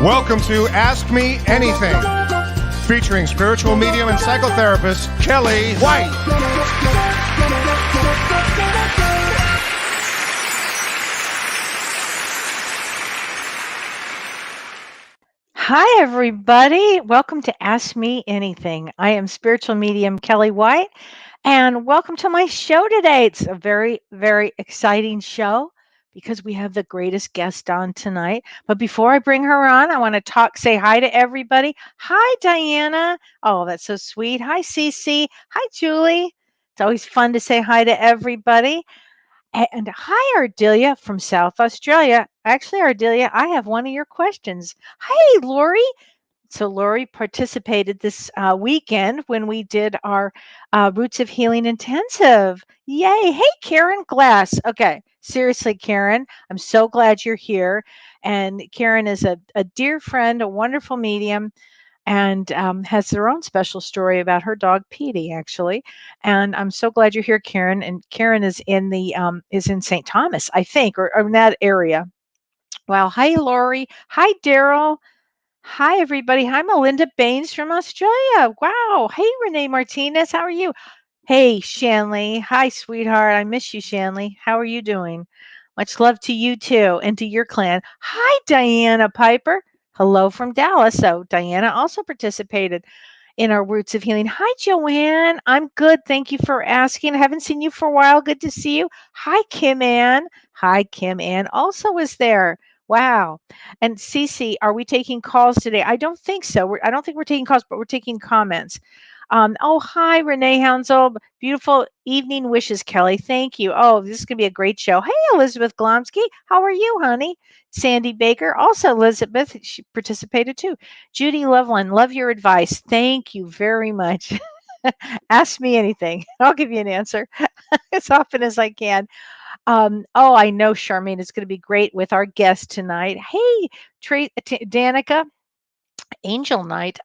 Welcome to Ask Me Anything, featuring spiritual medium and psychotherapist Kellee White. Hi, everybody. Welcome to Ask Me Anything. I am spiritual medium Kellee White, and welcome to my show today. It's a very, very exciting show because we have the greatest guest on tonight. But before I bring her on, I want to say hi to everybody. Hi, Diana. Oh, that's so sweet. Hi, Cece. Hi, Julie. It's always fun to say hi to everybody. And hi, Ardelia from South Australia. Actually, Ardelia, I have one of your questions. Hey, Lori. So Lori participated this weekend when we did our Roots of Healing Intensive. Yay. Hey, Karen Glass. Okay. Seriously, Karen, I'm so glad you're here. And Karen is a dear friend, a wonderful medium, and has their own special story about her dog Petey, actually. And I'm so glad you're here, Karen. And Karen is in St. Thomas, I think, or in that area. Wow. Hi, Lori. Hi, Daryl. Hi, everybody. Hi, Melinda Baines from Australia. Wow. Hey, Renee Martinez. How are you? Hey, Shanley. Hi, sweetheart. I miss you, Shanley. How are you doing? Much love to you, too, and to your clan. Hi, Diana Piper. Hello from Dallas. So, Diana also participated in our Roots of Healing. Hi, Joanne. I'm good. Thank you for asking. I haven't seen you for a while. Good to see you. Hi, Kim Ann. Hi, Kim Ann also is there. Wow. And Cece, are we taking calls today? I don't think so. I don't think we're taking calls, but we're taking comments. Oh, hi, Renee Hounsel. Beautiful evening wishes, Kellee. Thank you. Oh, this is going to be a great show. Hey, Elizabeth Glomsky. How are you, honey? Sandy Baker. Also, Elizabeth, she participated too. Judy Loveland, love your advice. Thank you very much. Ask me anything. I'll give you an answer as often as I can. Oh, I know, Charmaine, it's going to be great with our guest tonight. Hey, Danica. Angel Light.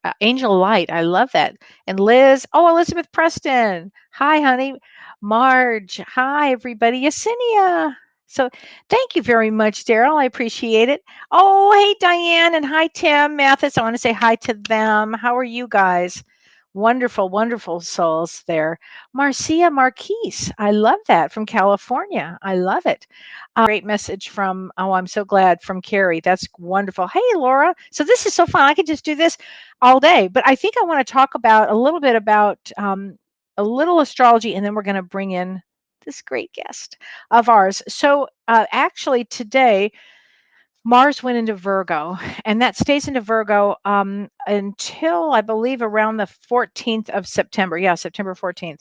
I love that. And Liz. Oh, Elizabeth Preston. Hi, honey. Marge. Hi, everybody. Yesenia. So thank you very much, Daryl. I appreciate it. Oh, hey, Diane. And hi, Tim Mathis. I want to say hi to them. How are you guys? Wonderful, wonderful souls there. Marcia Marquise. I love that from California. I love it. Great message from, oh, I'm so glad, from Carrie. That's wonderful. Hey, Laura. So this is so fun. I could just do this all day, but I think I want to talk about a little bit about a little astrology, and then we're going to bring in this great guest of ours. So actually today, Mars went into Virgo, and that stays into Virgo until I believe around the 14th of September. Yeah, September 14th.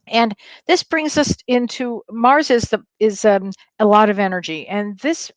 And this brings us into Mars is a lot of energy, and this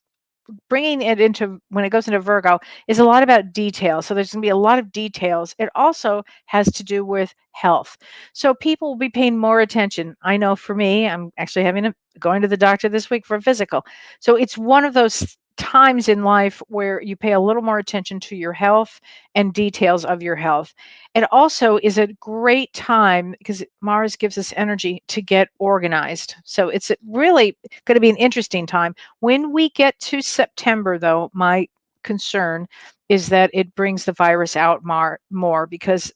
bringing it into when it goes into Virgo is a lot about details. So there's going to be a lot of details. It also has to do with health. So people will be paying more attention. I know for me, I'm actually going to the doctor this week for a physical. So it's one of those times in life where you pay a little more attention to your health and details of your health. It also is a great time because Mars gives us energy to get organized. So it's really going to be an interesting time. When we get to September, though, my concern is that it brings the virus out more because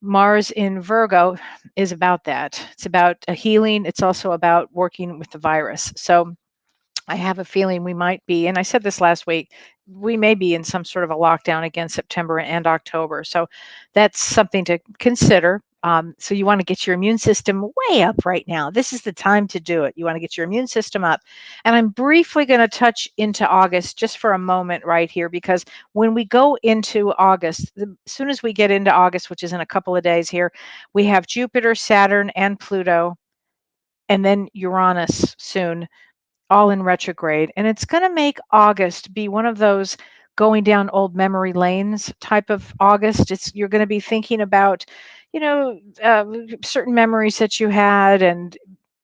Mars in Virgo is about that. It's about a healing. It's also about working with the virus. So I have a feeling we might be, and I said this last week, we may be in some sort of a lockdown again September and October. So that's something to consider. So you want to get your immune system way up right now. This is the time to do it. You want to get your immune system up. And I'm briefly going to touch into August just for a moment right here, because when we go into August, as soon as we get into August, which is in a couple of days here, we have Jupiter, Saturn, and Pluto, and then Uranus soon, all in retrograde. And it's going to make August be one of those going down old memory lanes type of August. You're going to be thinking about, certain memories that you had, and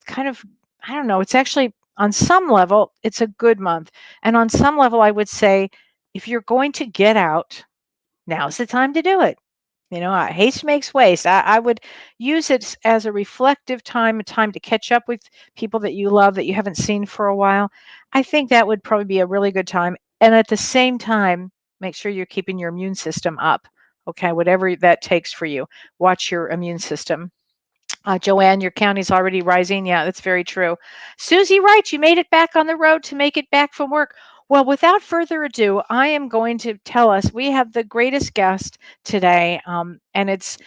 kind of, I don't know, it's actually on some level, it's a good month. And on some level, I would say, if you're going to get out, now's the time to do it. Haste makes waste. I would use it as a reflective time, a time to catch up with people that you love that you haven't seen for a while. I think that would probably be a really good time. and at the same time, make sure you're keeping your immune system up. Okay, whatever that takes for you, watch your immune system. Joanne, your county's already rising. Yeah, that's very true. Susie Wright, you made it back on the road to make it back from work. Well, without further ado, I am going to tell us we have the greatest guest today, and it's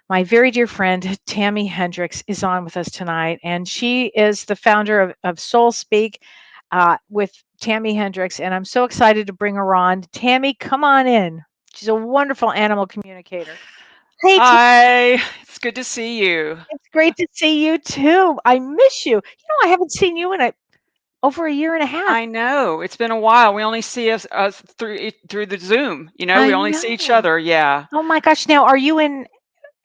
my very dear friend Tami Hendrix is on with us tonight, and she is the founder of Soul Speak with Tami Hendrix, and I'm so excited to bring her on. Tami, come on in. She's a wonderful animal communicator. Hey, Hi, it's good to see you. it's great to see you too. I miss you. I haven't seen you in over a year and a half. I know it's been a while. We only see us through the Zoom. We I only see each know. other. Yeah, Oh my gosh. Now, are you in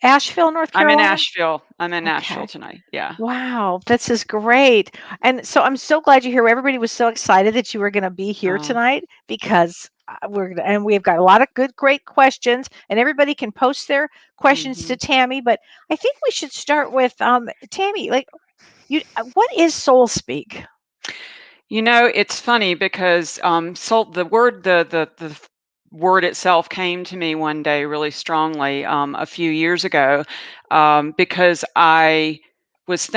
Asheville, North I'm in Carolina? Nashville. I'm in Nashville Okay. tonight. Yeah. Wow, this is great. And so I'm so glad you're here. Everybody was so excited that you were going to be here Uh, tonight because we've got a lot of good, great questions, and everybody can post their questions to mhm. Tami. But I think we should start with Tami. Like, what is Soul Speak? It's funny because the word itself came to me one day really strongly a few years ago because I was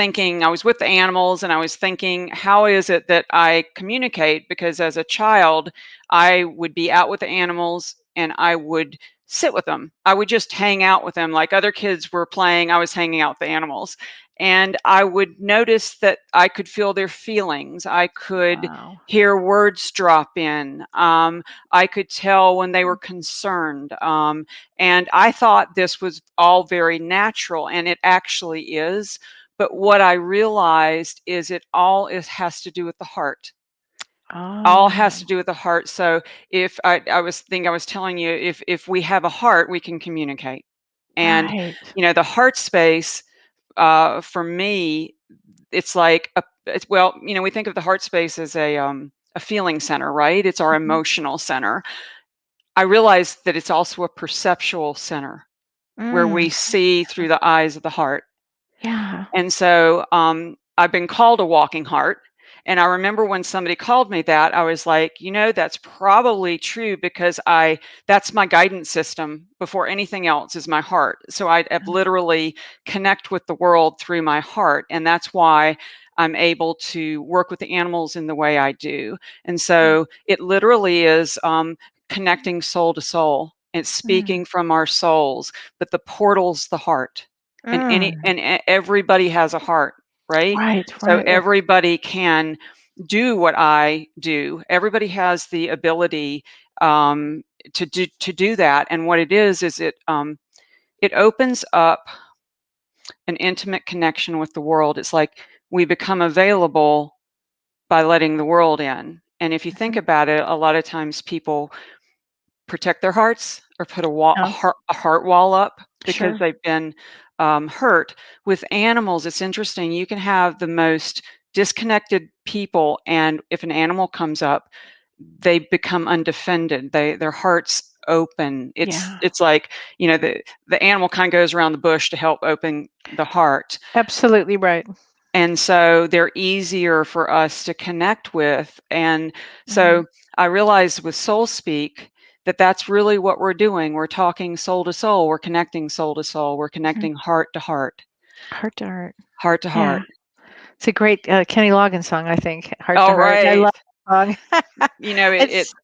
with the animals and I was thinking, how is it that I communicate? Because as a child, I would be out with the animals and I would sit with them. I would just hang out with them like other kids were playing. I was hanging out with the animals and I would notice that I could feel their feelings. I could Wow. hear words drop in. I could tell when they were concerned. And I thought this was all very natural, and it actually is. But what I realized is has to do with the heart. All has to Oh, do with the heart. So if I was telling you, if we have a heart, we can communicate. And right. the heart space for me, it's like we think of the heart space as a feeling center, right? It's our Mhm. emotional center. I realized that it's also a perceptual center where we Mm, see through the eyes of the heart. yeah. And so I've been called a walking heart. And I remember when somebody called me that, I was like, that's probably true because that's my guidance system before anything else is my heart. So I literally connect with the world through my heart. And that's why I'm able to work with the animals in the way I do. And Mm, so it literally is connecting soul to soul. It's mm, speaking from our souls, but the portal's the heart, and mm. everybody has a heart, right? Right, So right. everybody can do what I do. Everybody has the ability to do that. And what it is it opens up an intimate connection with the world. It's like we become available by letting the world in. And if you think Mhm. about it, a lot of times people protect their hearts or put Oh, a heart wall up because sure. they've been hurt. With animals, it's interesting. You can have the most disconnected people, and if an animal comes up, they become undefended. Their hearts open. It's Yeah, it's like the animal kind of goes around the bush to help open the heart, absolutely right. and so they're easier for us to connect with. And Mm, so I realized with Soul Speak that that's really what we're doing. We're talking soul to soul, we're connecting soul to soul, we're mhm. connecting heart to heart, Heart to heart. heart to Yeah, heart. it's a great Kenny Loggins song, I think. Heart to All heart. I right. love that song.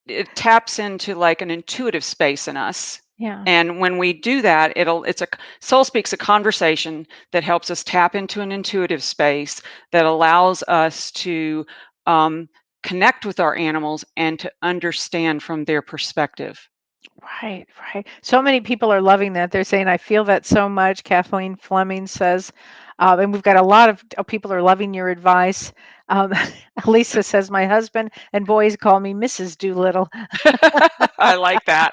It taps into like an intuitive space in us. Yeah. And when we do that, Soul Speak's a conversation that helps us tap into an intuitive space that allows us to um, connect with our animals and to understand from their perspective. Right, right. So many people are loving that. They're saying, I feel that so much. Kathleen Fleming says, and we've got a lot of people are loving your advice. Um, Lisa says, my husband and boys call me Mrs. Doolittle, I like that.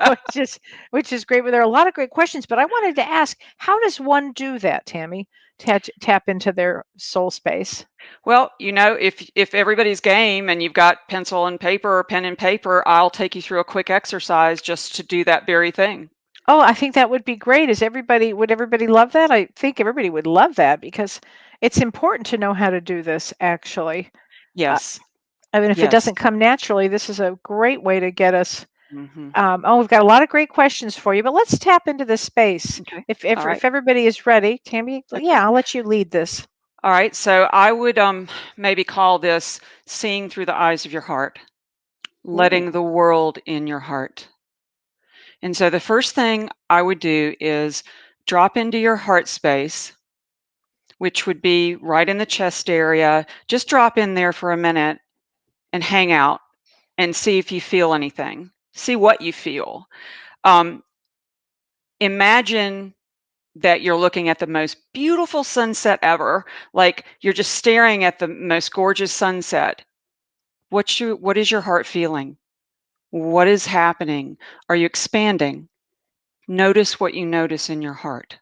which is which is great. But there are a lot of great questions. But I wanted to ask, how does one do that, Tami? Tap into their soul space. Well, if everybody's game and you've got pencil and paper or pen and paper, I'll take you through a quick exercise just to do that very thing. Oh, I think that would be great. Would everybody love that? I think everybody would love that because it's important to know how to do this actually. Uh, Yes. I mean, if it Yes. doesn't come naturally, this is a great way to get us. Hmm. We've got a lot of great questions for you, but let's tap into this space. Okay. If All if, right. if everybody is ready, Tammy, Okay. yeah, I'll let you lead this. All right. So I would maybe call this seeing through the eyes of your heart, Ooh. letting the world in your heart. And so the first thing I would do is drop into your heart space, which would be right in the chest area. Just drop in there for a minute and hang out and see if you feel anything. See what you feel. Um, Imagine that you're looking at the most beautiful sunset ever, like you're just staring at the most gorgeous sunset. What is your heart feeling? What is happening? Are you expanding? Notice what you notice in your heart.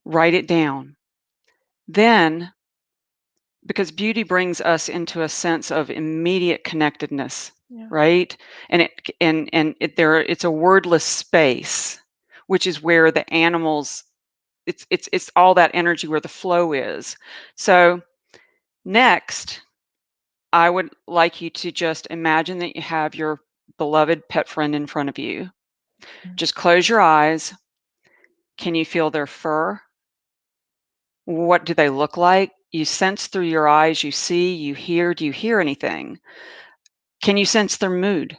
Write it down. Then, because beauty brings us into a sense of immediate connectedness, Yeah. right? It's a wordless space, which is where the animals, it's all that energy where the flow is. So next, I would like you to just imagine that you have your beloved pet friend in front of you. Mm. Just close your eyes. Can you feel their fur? What do they look like? You sense through your eyes, you see, you hear. Do you hear anything? Can you sense their mood?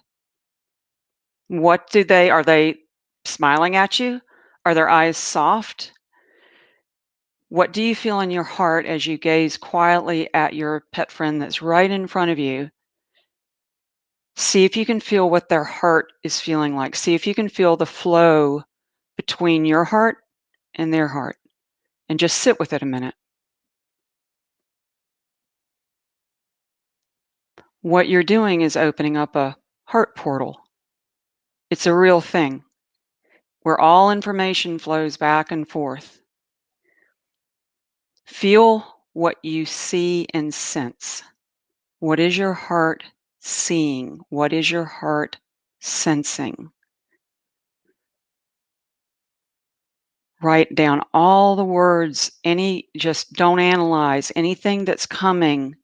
Are they smiling at you? Are their eyes soft? What do you feel in your heart as you gaze quietly at your pet friend that's right in front of you? See if you can feel what their heart is feeling like. See if you can feel the flow between your heart and their heart. And just sit with it a minute. What you're doing is opening up a heart portal. It's a real thing where all information flows back and forth. Feel what you see and sense. What is your heart seeing? What is your heart sensing? Write down all the words, just don't analyze anything that's coming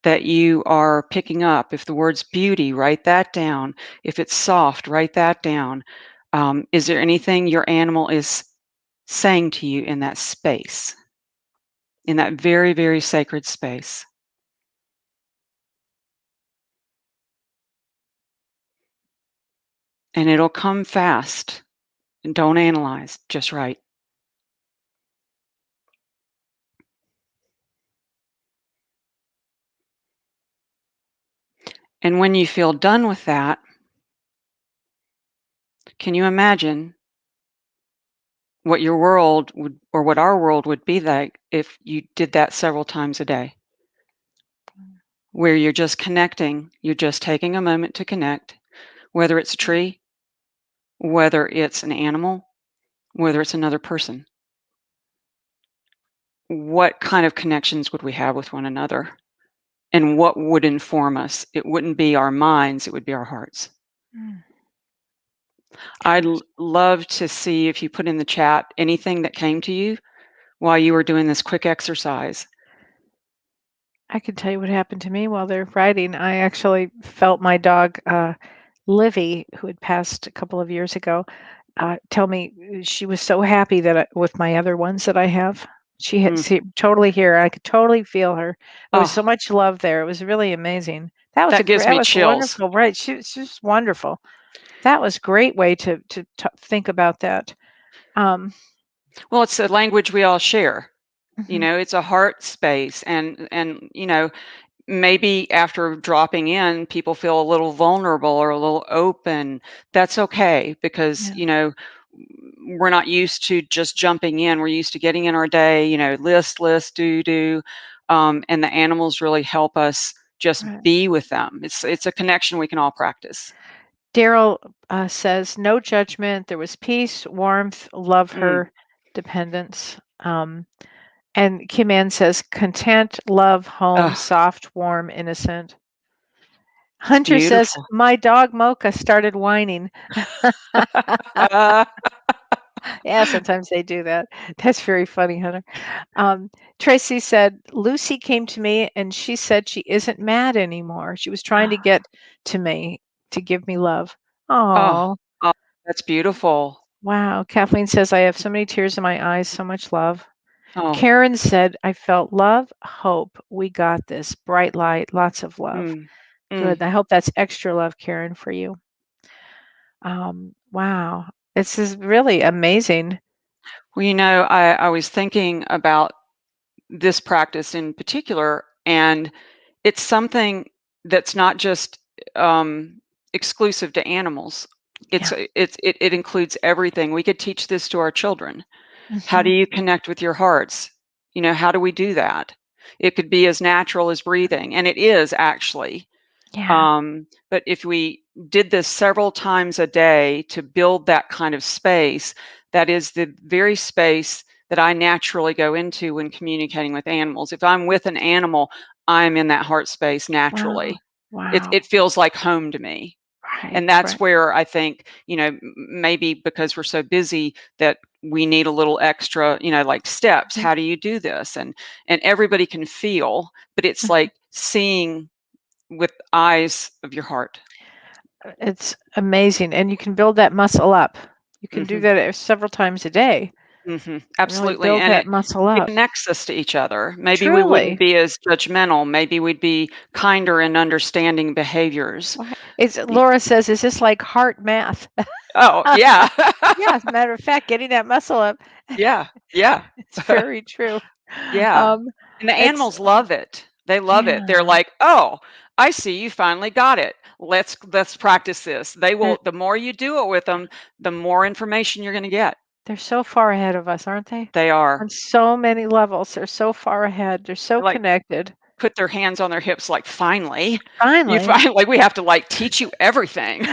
that you are picking up. If the word's beauty, write that down. If it's soft, write that down. Is there anything your animal is saying to you in that space, in that very, very sacred space? And it'll come fast. And don't analyze, just write. And when you feel done with that, can you imagine what your world would, or what our world would be like if you did that several times a day, where you're just connecting, you're just taking a moment to connect, whether it's a tree, whether it's an animal, whether it's another person. What kind of connections would we have with one another? And what would inform us? It wouldn't be our minds, it would be our hearts. Mm. I'd love to see if you put in the chat anything that came to you while you were doing this quick exercise. I can tell you what happened to me while they're writing. I actually felt my dog, Livy, who had passed a couple of years ago, tell me she was so happy that with my other ones that I have, she had Mm. totally here. I could totally feel her. There was so Oh, much love there. It was really amazing. That was that gives that me was chills. wonderful. Right? She was wonderful. That was a great way to think about that. Um, Well, it's a language we all share. mhm, It's a heart space, and maybe after dropping in, people feel a little vulnerable or a little open. That's okay because, yeah, we're not used to just jumping in. We're used to getting in our day, list, do. And the animals really help us just right. be with them. It's a connection we can all practice. Daryl says, no judgment. There was peace, warmth, love Mm. her, dependence. And Kim Ann says, content, love, home, Oh, soft, warm, innocent. it's Hunter says, beautiful. my dog Mocha started whining. Yeah, sometimes they do that. That's very funny, Hunter. Tracy said, Lucy came to me and she said she isn't mad anymore. She was trying to get to me to give me love. Oh, Oh, oh, that's beautiful. wow. Kathleen says, I have so many tears in my eyes, so much love. Oh, Karen said, I felt love, hope. We got this. Bright light, lots of love. mm, mm. Good. I hope that's extra love, Karen, for you. Wow. This is really amazing. Well, I was thinking about this practice in particular, and it's something that's not just exclusive to animals. Yeah. It includes everything. We could teach this to our children. How do Hmm. you connect with your hearts? How do we do that? It could be as natural as breathing, and it is actually. Yeah. But if we did this several times a day to build that kind of space, that is the very space that I naturally go into when communicating with animals. If I'm with an animal, I'm in that heart space Wow. naturally. It, Wow. it feels like home to me. Right. And that's Right. where I think, maybe because we're so busy that we need a little extra, like steps. Mhm. How do you do this? And everybody can feel, but it's Mhm. like seeing with eyes of your heart. It's amazing. And you can build that muscle up. You can do Hmm. that several times a day and really Absolutely. build And that it muscle up. connects us to each other. Maybe we wouldn't Truly. be as judgmental. Maybe we'd be kinder in understanding behaviors. Right. It's Y- Laura says, is this like heart math? Oh, yeah. Yeah, as a matter of fact, getting that muscle up. Yeah. Yeah. It's very true. Yeah. Um, And the it's animals love it. They love it. They're yeah. like, "Oh, I see you finally got it. Let's practice this." They They're will, the more you do it with them, the more information you're going to get. they're so far ahead of us, aren't they? They are. On so many levels. They're so far ahead. They're so Like connected. put their hands on their hips like, "Finally." You Finally. find like we have to like teach you everything.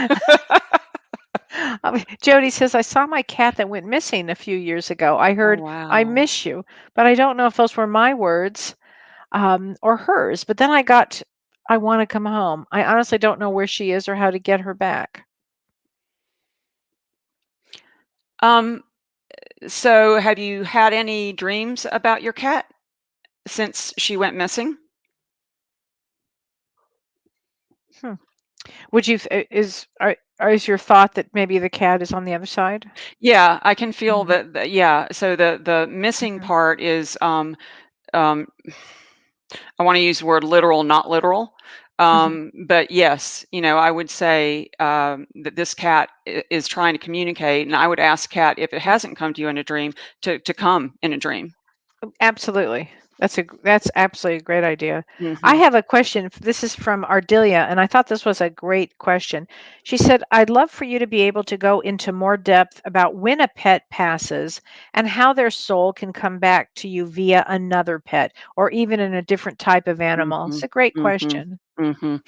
Jody says, I saw my cat that went missing a few years ago. I Oh, heard, I wow. miss you, but I don't know if those were my words or hers. But then I got, I want to come home. I honestly don't know where she is or how to get her back. Um, so have you had any dreams about your cat since she went missing? Hmm. Would you, is your thought that maybe the cat is on the other side? Yeah, I can feel Mhm. that, yeah, so the missing Mhm. part is, um, I wanna use the word literal, not literal. Mhm. But yes, I would say, that this cat is trying to communicate, and I would ask cat, if it hasn't come to you in a dream, to come in a dream. Absolutely. That's absolutely a great idea. I Mhm. have a question. This is from Ardelia, and I thought this was a great question. She said, I'd love for you to be able to go into more depth about when a pet passes and how their soul can come back to you via another pet or even in a different type of animal. It's Mhm. a great Mhm. question. Mhm.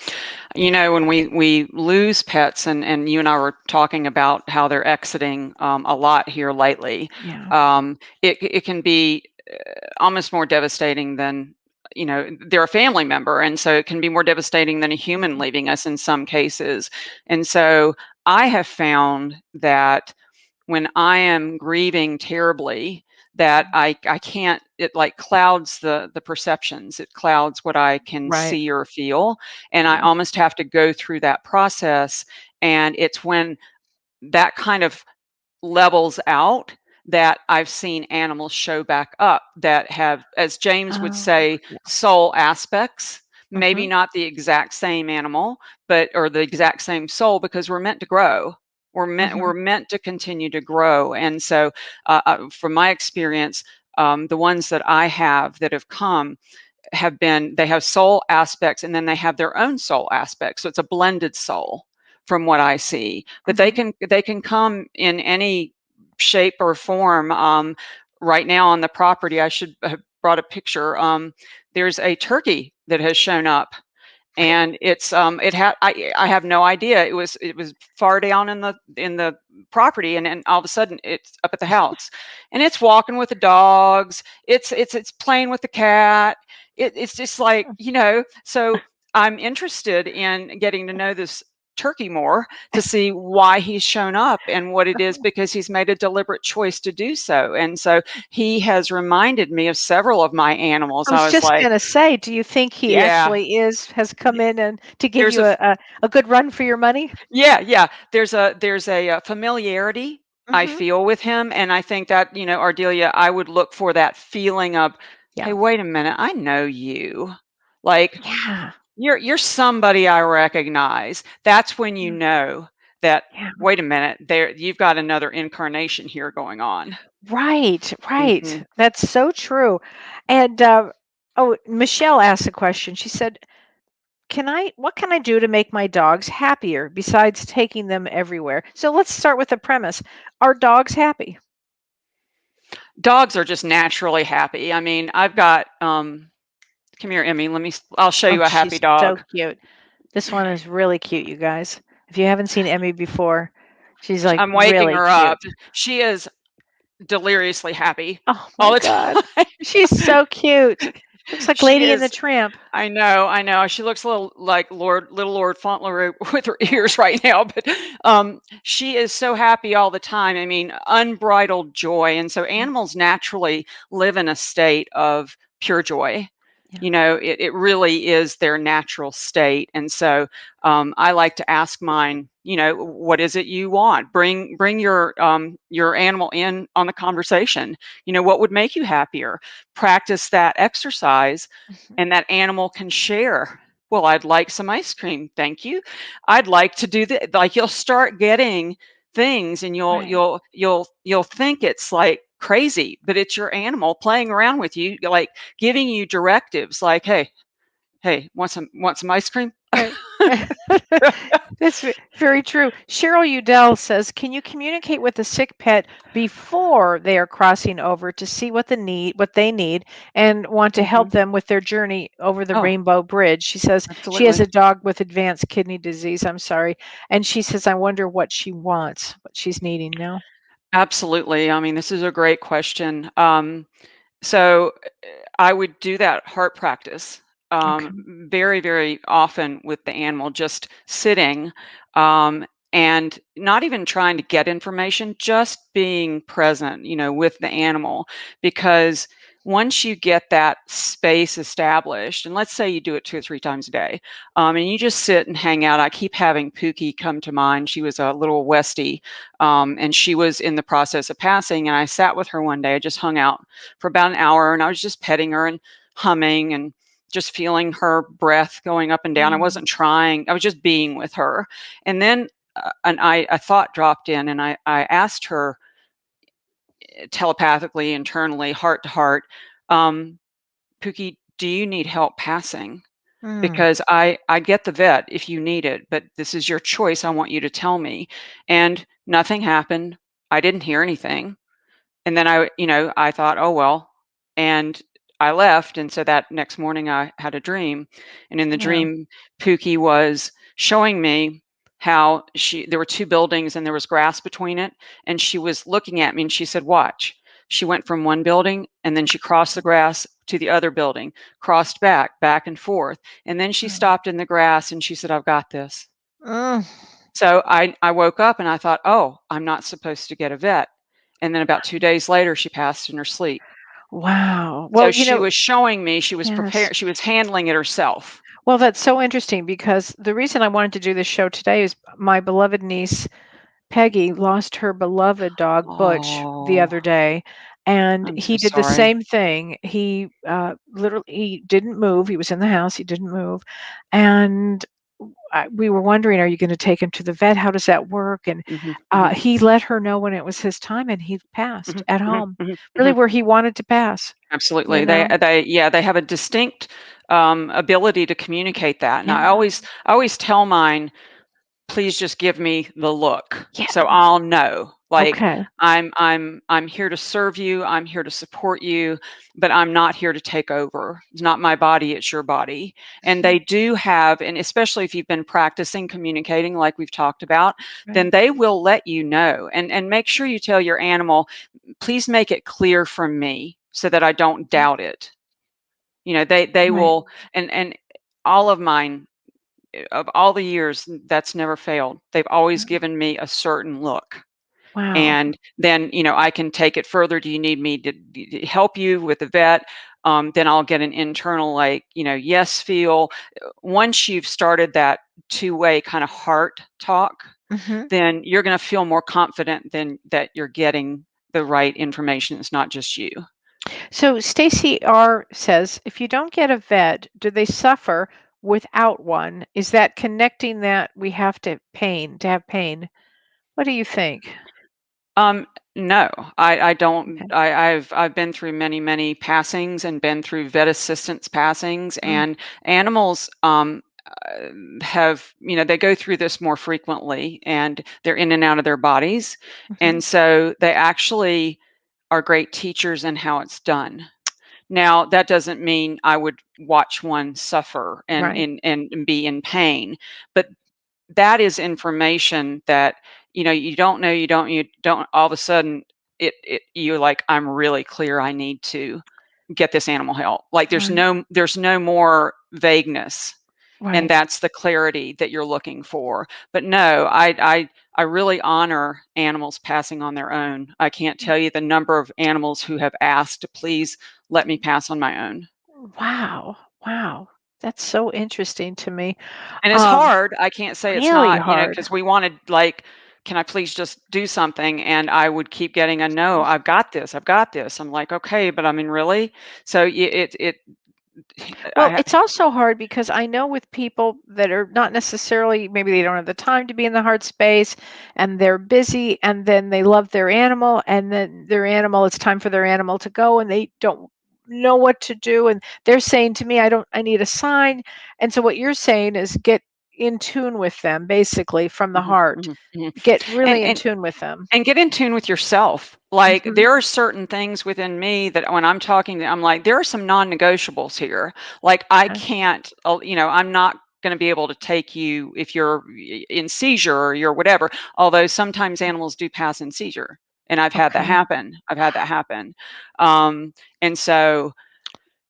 When we lose pets, and you and I were talking about how they're exiting a lot here lately, Yeah. it can be almost more devastating than, they're a family member, and so it can be more devastating than a human Mhm. leaving us in some cases. And so I have found that when I am grieving terribly, that I can't, it like clouds the perceptions. It clouds what I can Right. see or feel. And I Yeah. almost have to go through that process. And it's when that kind of levels out that I've seen animals show back up that have, as James would Oh, say, yeah. soul aspects. Maybe Hmm. not the exact same animal, but or the exact same soul, because we're meant to grow. Hmm. We're meant to continue to grow. And so, from my experience, the ones that I have that have come have been, they have soul aspects, and then they have their own soul aspects, so it's a blended soul from what I see. But they Hmm. can come in any shape or form. Right now on the property, I should have brought a picture. There's a turkey that has shown up, and I have no idea. It was far down in the property, and all of a sudden it's up at the house, and it's walking with the dogs. It's playing with the cat. It's just like, so I'm interested in getting to know this turkey more to see why he's shown up and what it is, because he's made a deliberate choice to do so. And so he has reminded me of several of my animals. I I was was just like, gonna say, do you think he yeah, actually has come in and to give there's you a good run for your money? yeah, there's a familiarity I Mhm. feel with him, and I think that, Ardelia, I would look for that feeling of, Yeah. hey, wait a minute, I know you. Like, Yeah. you're somebody I recognize. That's when you Yeah. know that, Yeah. wait a minute, there you've got another incarnation here going on. Right, right. Mhm. That's so true. And oh, Michelle asked a question. She said, what can I do to make my dogs happier besides taking them everywhere?" So let's start with the premise. Are dogs happy? Dogs are just naturally happy. I mean, I've got come here, Emmy. I'll show Oh, you a happy she's so dog. cute. This one is really cute, you guys. If you haven't seen Emmy before, she's like I'm waking really her cute. up. She is deliriously happy Oh my all the God. time. She's so cute. Looks like She Lady and the is. Tramp. I know. She looks a little like Little Lord Fauntleroy with her ears right now, but she is so happy all the time. I mean, unbridled joy. And so Mm, animals naturally live in a state of pure joy. yeah. It really is their natural state. And so I like to ask mine, what is it you want? Bring your animal in on the conversation. What would make you happier? Practice that exercise, Mhm. and that animal can share. Well, I'd like some ice cream, thank you. I'd like to do that. Like, you'll start getting things, and you'll Right. you'll you'll you'll think it's like crazy, but it's your animal playing around with you, like giving you directives, like, hey, want some ice cream? Right. That's very true. Cheryl Udell says, "Can you communicate with a sick pet before they are crossing over to see what they need, and want to help Mhm. them with their journey over the Oh, Rainbow Bridge?" She says she has absolutely. a dog with advanced kidney disease. I'm sorry, and she says, "I wonder what she wants, what she's needing now." Absolutely. I mean, this is a great question. So I would do that heart practice Okay. very, very often with the animal, just sitting um, and not even trying to get information, just being present, with the animal. Because once you get that space established, and let's say you do it 2 or 3 times a day, and you just sit and hang out. I keep having Pookie come to mind. She was a little Westie, and she was in the process of passing. And I sat with her one day. I just hung out for about an hour, and I was just petting her and humming and just feeling her breath going up and down. I Mm, wasn't trying. I was just being with her. And then a thought dropped in, and I asked her telepathically, internally, heart to heart, um, Pookie, do you need help passing? mm, Because I get the vet if you need it, but this is your choice. I want you to tell me. And nothing happened. I didn't hear anything. And then I thought, oh well, and I left. And so that next morning I had a dream, and in the yeah. dream, Pookie was showing me how there were two buildings and there was grass between it, and she was looking at me and she said, watch. She went from one building, and then she crossed the grass to the other building, crossed back and forth, and then she Mm, stopped in the grass and she said, I've got this. mm. So I woke up and I thought, "Oh, I'm not supposed to get a vet." And then about 2 days later, she passed in her sleep. Wow. So Well, she was showing me, she was yes. prepared, she was handling it herself. Well, that's so interesting because the reason I wanted to do this show today is my beloved niece Peggy lost her beloved dog Butch the Oh, other day, and I'm so he did the sorry. same thing. He literally he didn't move. He was in the house. He didn't move, and we were wondering, are you going to take him to the vet? How does that work? And Mhm, mhm, he let her know when it was his time, and he passed mhm, at mhm, home, mhm, really mhm. where he wanted to pass. You Absolutely. They know? they yeah, they have a distinct ability to communicate that. And I Yeah. always I always tell mine, please just give me the look Yeah. so I'll know. Like, Okay. I'm here to serve you, I'm here to support you, but I'm not here to take over. It's not my body, it's your body. And Mhm. they do have, and especially if you've been practicing communicating like we've talked about, then Right. they will let you know. And make sure you tell your animal, please make it clear from me so that I don't Mm, doubt it. They right. will, and all of mine of all the years, that's never failed. They've always given me a certain look. Wow. And then, I can take it further. Do you need me to help you with the vet? Then I'll get an internal, like, yes, feel. Once you've started that two-way kind of heart talk, Hmm. then you're going to feel more confident than that you're getting the right information. It's not just you. So Stacy R says, if you don't get a vet, do they suffer without one? Is that connecting that we have to have pain? What do you think? Um, no, I don't. Okay. I've been through many, many passings and been through vet assistance passings, Mm, and animals have, they go through this more frequently, and they're in and out of their bodies, mhm. and so they actually are great teachers in how it's done. Now, that doesn't mean I would watch one suffer and Right. and be in pain, but that is information that, you don't know, you don't all of a sudden you're like, I'm really clear, I need to get this animal help. Like, Right. there's no more vagueness, and Right. that's the clarity that you're looking for. But no, I really honor animals passing on their own. I can't tell you the number of animals who have asked to please let me pass on my own. Wow. Wow. That's so interesting to me. And it's Um, hard. I can't say it's really not, hard. because we wanted, like, "Can I please just do something?" And I would keep getting a, "No, I've got this, I've got this." I'm like, "Okay, but I mean, really?" So, Well, I it's also hard because I know with people that are not necessarily, maybe they don't have the time to be in the hard space and they're busy and then they love their animal and then their animal, it's time for their animal to go and they don't know what to do. And they're saying to me, I need a sign. And so what you're saying is get in tune with them basically from the Mhm, heart, mhm, mhm. get And really in and tune with them. And get in tune with yourself. Like, Hmm. there are certain things within me that when I'm talking, I'm like, there are some non-negotiables here. Like, I Okay. can't, I'm not going to be able to take you if you're in seizure or you're whatever. Although sometimes animals do pass in seizure, and I've had that Okay. happen. I've had that happen. Um, and so,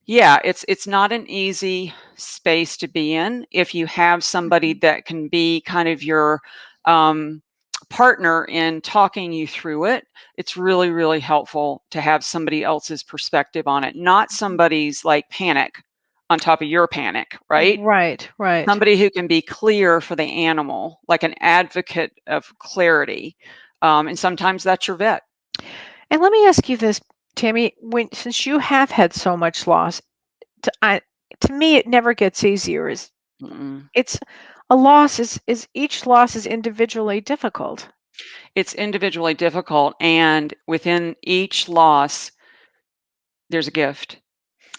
yeah, it's not an easy space to be in. If you have somebody Mhm. that can be kind of your um, partner in talking you through it, it's really, really helpful to have somebody else's perspective on it, not somebody's like panic on top of your panic, right? Right, right. Somebody who can be clear for the animal, like an advocate of clarity. And sometimes that's your vet. And let me ask you this, Tammy, when since you have had so much loss, to me it never gets easier. Is Mm. it's a loss is each loss is individually difficult. It's individually difficult, and within each loss, there's a gift.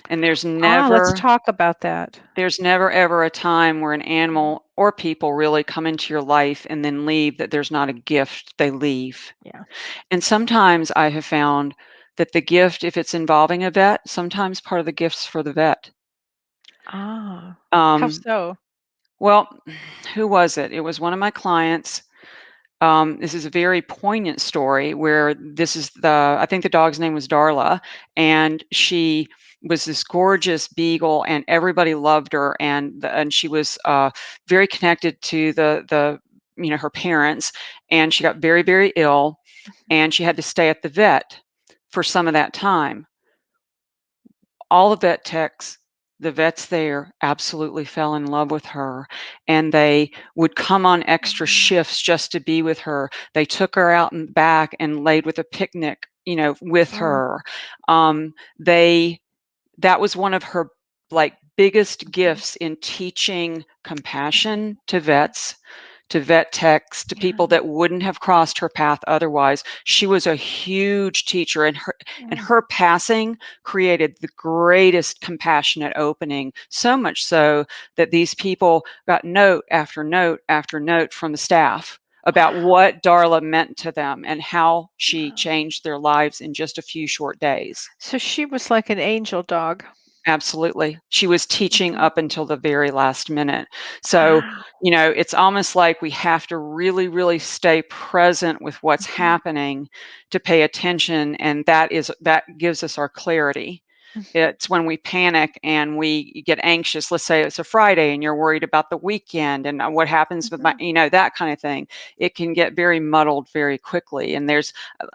And Ah, let's talk about that. there's never ever a time where an Mhm. animal or people really come into your life and then leave, that there's not a gift they leave. Yeah. And sometimes I have found that the gift, if it's involving a vet, sometimes part of the gift's for the vet. Ah, how Um, so? well, who was it? It was one of my clients. This is a very poignant story where I think the dog's name was Darla, and she was this gorgeous beagle, and everybody loved her, and she was very connected to her parents, and she got very, very ill, Mhm. and she had to stay at the vet for some of that time. All the the vets there absolutely fell in love with her, and they would come on extra Mhm. shifts just to be with her. They took her out and back and laid with a picnic, with Oh, her. They That was one of her, like, biggest mhm. gifts in teaching Mhm. compassion to vets, to vet techs, to people Yeah. that wouldn't have crossed her path otherwise. She was a huge teacher, and Mm. her passing created the greatest compassionate opening, so much so that these people got note after note after note from the staff about Wow. what Darla meant to them and how she Wow. changed their lives in just a few short days. So she was like an angel dog. Absolutely. She was teaching Mhm. up until the very last minute. So, Wow. it's almost like we have to really, really stay present with what's Mhm. happening to pay attention. And that gives us our clarity. It's when we panic and we get anxious. Let's say it's a Friday and you're worried about the weekend and what happens with my, Mhm. that kind of thing. It can get very muddled very quickly. And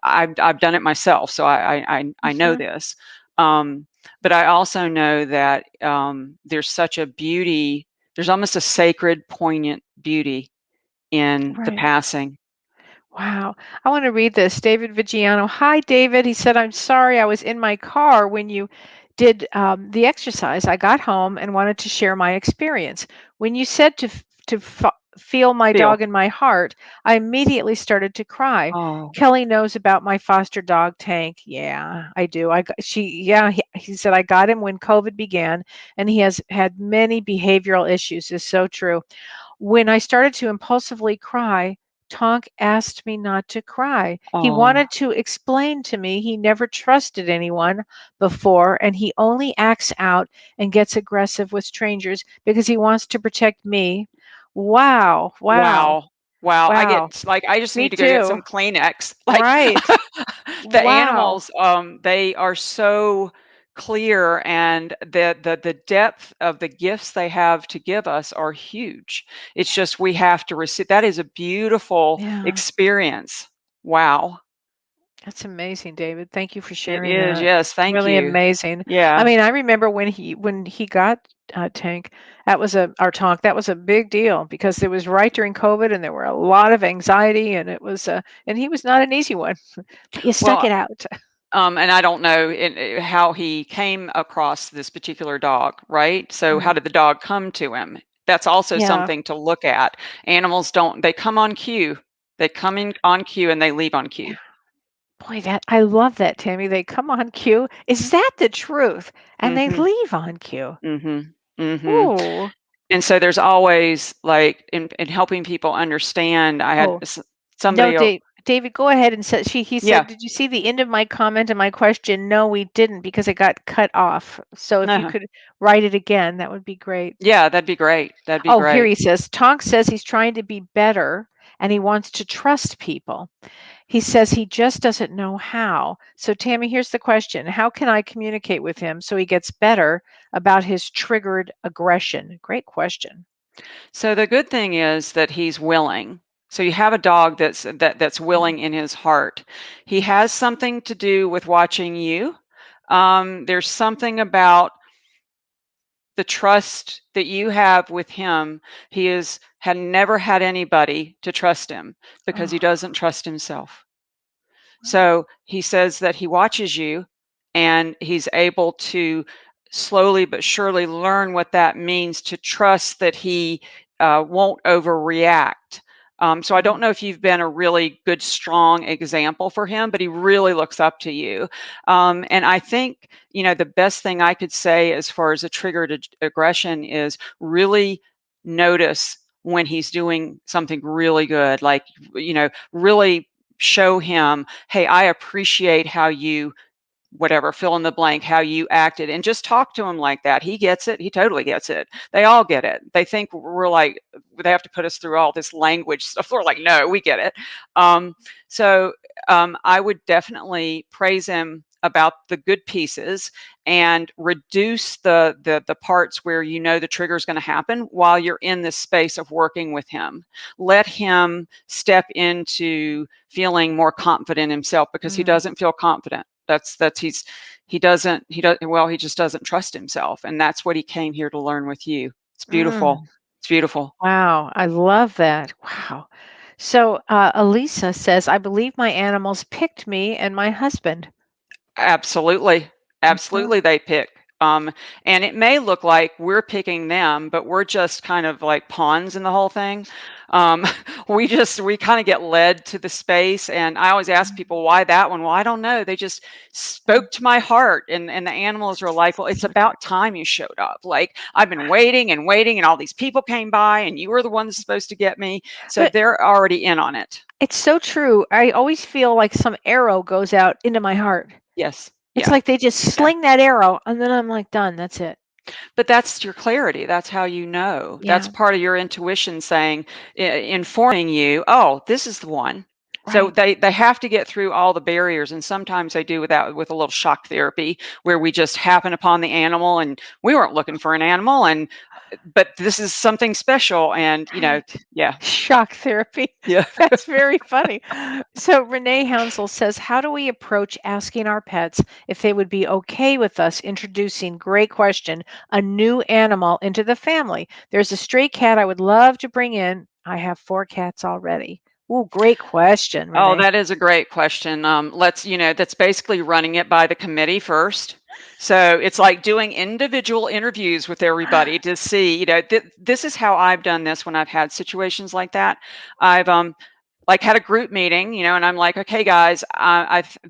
I've done it myself, so I know Mhm. this. Um, but I also know that there's such a beauty. There's almost a sacred, poignant beauty in the Right. passing. Wow. I want to read this. David Vigiano. Hi, David. He said, I'm sorry I was in my car when you did the exercise. I got home and wanted to share my experience. When you said feel my Feel. dog in my heart, I immediately started to cry. Oh, Kelly knows about my foster dog Tank. Yeah, I do. He said I got him when COVID began, and he has had many behavioral issues. Is so true. When I started to impulsively cry, Tonk asked me not to cry. He oh, wanted to explain to me he never trusted anyone before and he only acts out and gets aggressive with strangers because he wants to protect me. Wow, wow, wow. Wow. wow. I just Me need to go get too. some Kleenex. Like Right. the Wow. animals, they are so clear, and the depth of the gifts they have to give us are huge. It's just we have to receive. That is a beautiful Yeah. experience. Wow. That's amazing, David. Thank you for It sharing is. that. Yes. Thank Really you. amazing. I Yeah. mean, I remember when he got Tank, that was our talk. That was a big deal because it was right during COVID, and there were a lot of anxiety, and it was and he was not an easy one, but you stuck Well, it out. and I don't know how he came across this particular dog, right? So, how Right. did the dog come to him? That's also Yeah. something to look at. Animals don't, they come on cue. They come in on cue and they leave on Yeah. cue. Boy, that I love that, Tammy. They come on cue. Is that the truth? And they Mhm. leave on cue. Mhm. Mhm. Ooh. And so there's always like in helping people understand, I had Oh, no, somebody, David, go ahead and said he yeah. said, "Did you see the end of my comment and my question?" No, we didn't because it got cut off. So if you Uh-huh. could write it again, that would be great. Yeah, that'd be great. That'd be Oh, here great. he says, Tonk says he's trying to be better and he wants to trust people. He says he just doesn't know how. So Tammy, here's the question. How can I communicate with him so he gets better about his triggered aggression? Great question. So the good thing is that he's willing. So you have a dog that's Mhm. willing in his heart. He has something to do with watching you. There's something about the trust that you have with him. He is had never had anybody to trust him because he Oh, doesn't trust himself. wow. So he says that he watches you and he's able to slowly but surely learn what that means to trust that he won't overreact. So I don't Mhm. know if you've been a really good, strong example for him, but he really looks up to you. And I think, the best thing I could say as far as a triggered aggression is really notice when he's doing something really good, like, really show him, hey, I appreciate how you, whatever, fill in the blank, how you acted, and just talk to him like that. He gets it. He totally gets it. They all get it. They think we're like, they have to put us through all this language stuff. We're like, no, we get it. Um, so I would definitely praise him about the good pieces and reduce the parts where the trigger is going to happen while you're in this space of working with him. Let him step into feeling more confident himself because he Mm, doesn't feel confident. He just doesn't trust himself, and that's what he came here to learn with you. It's beautiful. mm. It's beautiful. Wow, I love that. Wow. So Elisa says, I believe my animals picked me and my husband. Absolutely. Mhm. Absolutely, they pick. And it may look like we're picking them, but we're just kind of like pawns in the whole thing. Um, we kind of get led to the space. And I always ask people, why that one? Well, I don't know. They just Mhm. spoke to my heart. And the animals are like, well, it's So true. about time you showed up. Like, I've been waiting and waiting, and all these people came by, and you were the one that's supposed to get me. So But they're already in on it. it's so true. I always feel like some arrow goes out into my heart. Yes. It's Yeah. like they just Yeah. sling that arrow and then I'm like, done. That's it. But that's your clarity. That's how you know. That's Yeah. part of your intuition saying, informing you, oh, this is the one. So Right. they have to get through all the barriers, and sometimes they do with a little shock therapy where we just happen upon the animal, and we weren't looking for an animal, and but this is something special, and Right. yeah, Shock therapy. yeah. That's very funny. So Renee Hansel says, how do we approach asking our pets if they would be okay with us introducing, great question, a new animal into the family? There's a stray cat I would love to bring in. I have 4 cats already. Oh, great question, Oh, Renee. that is a great question. That's basically running it by the committee first. So it's like doing individual interviews with everybody to see, this is how I've done this when I've had situations like that. I've like had a group meeting, and I'm like, okay, guys,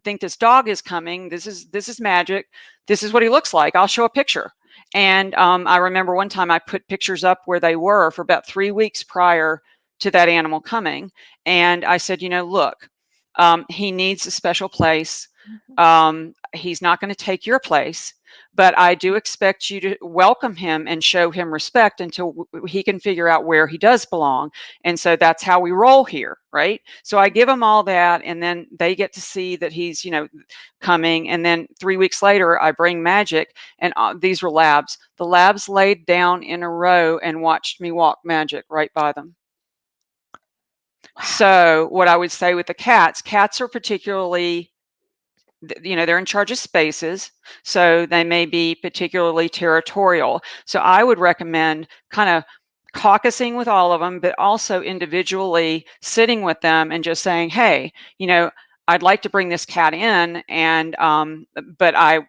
think this dog is coming. This is Magic. This is what he looks like. I'll show a picture. And I remember one time I put pictures up where they were for about 3 weeks prior to that animal coming, and I said, look, he needs a special place. Mhm. He's not going to take your place, but I do expect you to welcome him and show him respect until he can figure out where he does belong. And so that's how we roll here, right? So I give them all that, and then they get to see that he's, coming. And then 3 weeks later, I bring Magic, and these were labs. The labs laid down in a row and watched me walk Magic right by them. Wow. So what I would say with the cats are particularly, they're in charge of spaces, so they may be particularly territorial. So I would recommend kind of caucusing with all of them, but also individually sitting with them and just saying, hey, I'd like to bring this cat in, and but I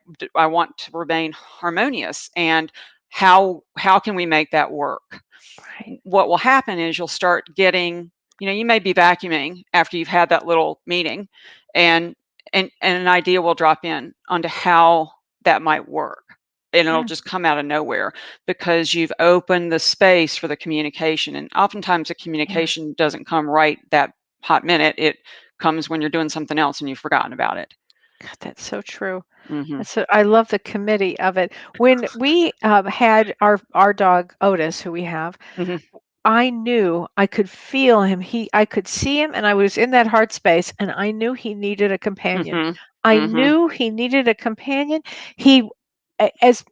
want to remain harmonious, and how can we make that work? Right. What will happen is you'll start getting, you may be vacuuming after you've had that little meeting, and and an idea will drop in onto how that might work, and it'll Mm, just come out of nowhere because you've opened the space for the communication. And oftentimes the yeah. communication doesn't come right that hot minute. It comes when you're doing something else and you've forgotten about it. God, that's so true. Hmm. That's I love the committee of it. When we had our dog Otis, who we have, Hmm. I knew I could feel him. I could see him, and I was in that heart space, and I knew he needed a companion. Hmm. I Hmm. knew he needed a companion. He as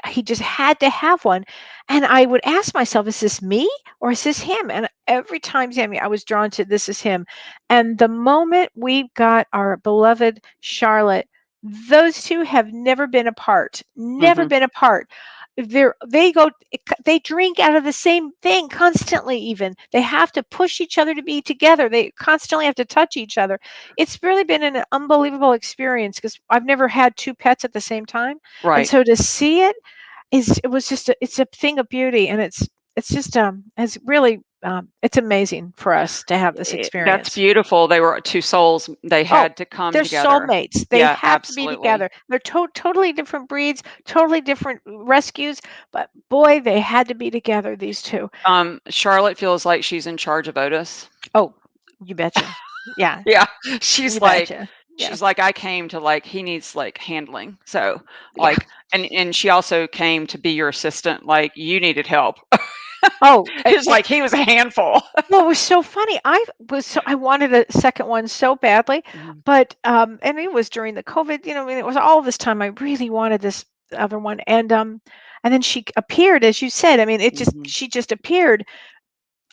he just had to have one, and I would ask myself, "Is this me or is this him?" And every time, Sammy, I was drawn to this is him. And the moment we got our beloved Charlotte, those two have never been apart. Never Hmm. been apart. They drink out of the same thing constantly. Even they have to push each other to be together. They constantly have to touch each other. It's really been an unbelievable experience because I've never had 2 pets at the same time, and Right. so to see it was just it's a thing of beauty, and it's just it's really it's amazing for us to have this That's experience. beautiful. They were two souls. They Oh, had to come they're together. soulmates. They Yeah, have to be absolutely. together. They're totally different breeds, totally different rescues, but boy, they had to be together, these 2. Charlotte feels like she's in charge of Otis. Oh, you betcha. Yeah, Yeah, you she's like betcha. Yeah. she's like, I came to, like, he needs, like, handling. So, Yeah. like, and she also came to be your assistant, like, you needed help. Oh, It's like he was a handful. well, it was so funny. I wanted a second one so badly, Mhm, but and it was during the COVID, I mean, it was all this time I really wanted this other one, and then she appeared, as you said. I mean, mhm. she just appeared.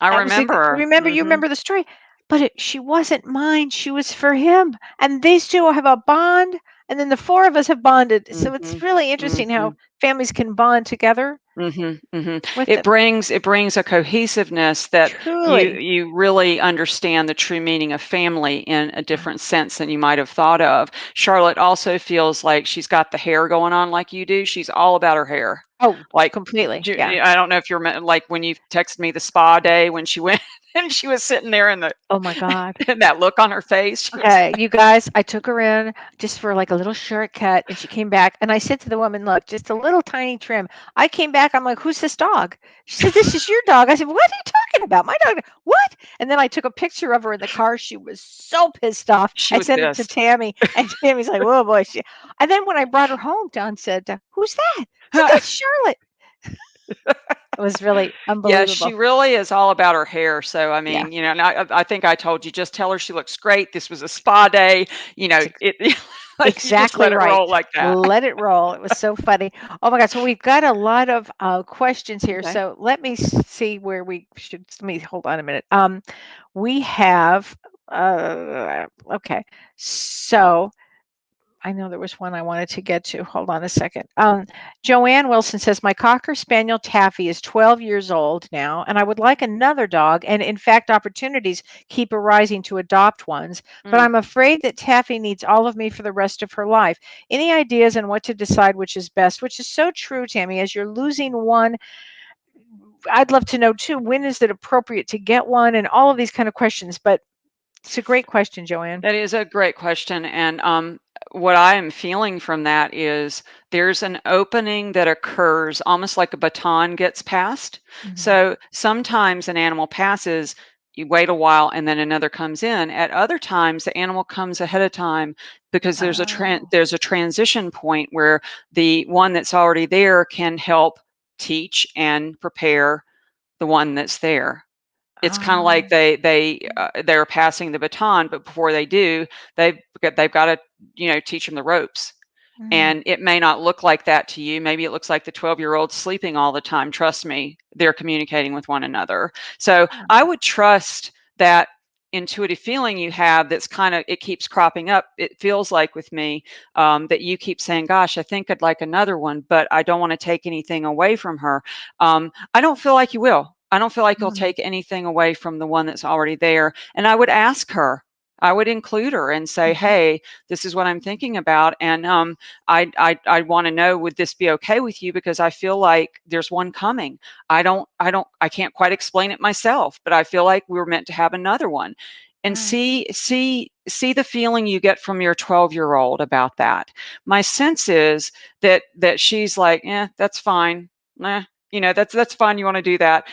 I I was remember. remember you Mhm, remember the story, but she wasn't mine. She was for him, and these 2 have a bond, and then the 4 of us have bonded. So it's mhm, really interesting how mhm. families can bond together Mhm, mhm. with It them. brings a cohesiveness that Truly. you really understand the true meaning of family in a Yeah. different sense than you might have thought of. Charlotte also feels like she's got the hair going on like you do. She's all about her hair. Oh, Like, completely. Yeah. I don't know if like when you texted me the spa day when she went and she was sitting there in the Oh my God. and that look on her face. She was Okay, you guys, I took her in just for like a little shortcut, and she came back, and I said to the woman, "Look, just a little tiny trim." I came back, I'm like, "Who's this dog?" She said, "This is your dog." I said, "What are you talking about? My dog?" What? And then I took a picture of her in the car. She was so pissed off. she I was sent it to pissed. Tammy, and Tammy's like, "Whoa, boy." And then when I brought her home, Don said, "Who's that?" I said, "That's Charlotte." It was really Yeah, she unbelievable. really is all about her hair. So, I Yeah, mean, and I think I told you, just tell her she looks great. This was a spa day. it's It like you just exactly let it right. roll like that. Let it roll. It was so funny. Oh my God. So we've got a lot of questions here. Okay. So let me see where we should. Let me hold on a minute. We have, okay. So I know there was one I wanted to get to. Hold on a second. Joanne Wilson says, my Cocker Spaniel Taffy is 12 years old now, and I would like another dog. And in fact, opportunities keep arising to adopt ones. But Mm. I'm afraid that Taffy needs all of me for the rest of her life. Any ideas on what to decide which is best? Which is so true, Tammy. As you're losing one, I'd love to know too, when is it appropriate to get one, and all of these kind of questions. But it's a great question, Joanne. That is a great question. And what I am feeling from that is there's an opening that occurs almost like a baton gets passed. Mhm. So sometimes an animal passes, you wait a while, and then another comes in. At other times, the animal comes ahead of time because Oh. there's a transition point where the one that's already there can help teach and prepare the one that's there. It's kinda like Oh. they're passing the baton, but before they do, they've gotta, teach them the ropes. Mm. And it may not look like that to you. Maybe it looks like the 12-year-old sleeping all the time. Trust me, they're communicating with one another. So I would trust that intuitive feeling you have that's kind of, it keeps cropping up. It feels like with me that you keep saying, gosh, I think I'd like another one, but I don't want to take anything away from her. I don't feel like you will. I don't feel like you'll Mm. take anything away from the one that's already there. And I would ask her, I would include her and say, Mhm. hey, this is what I'm thinking about. And I want to know, would this be okay with you? Because I feel like there's one coming. I can't quite explain it myself, but I feel like we were meant to have another one. And Right. see the feeling you get from your 12-year-old about that. My sense is that she's like, that's fine. That's fine. You want to do that.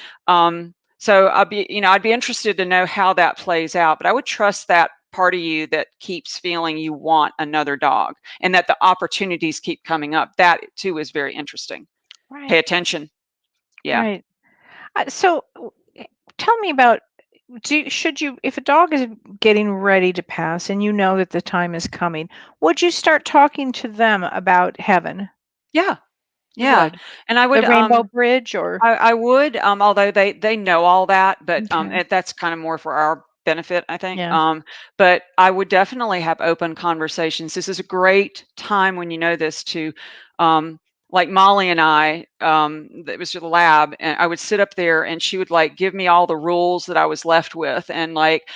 So I'd be interested to know how that plays out, but I would trust that part of you that keeps feeling you want another dog and that the opportunities keep coming up. That too is very interesting. Pay Right. attention. Yeah. Right. Tell me about, should you, if a dog is getting ready to pass and you know that the time is coming, would you start talking to them about heaven? Yeah. You Yeah. would. And I The would rainbow bridge or I would, although they know all that, but okay. that's kind of more for our benefit, I think. Yeah. But I would definitely have open conversations. This is a great time when you know this to, like Molly and I, it was the lab, and I would sit up there, and she would like give me all the rules that I was left with, and like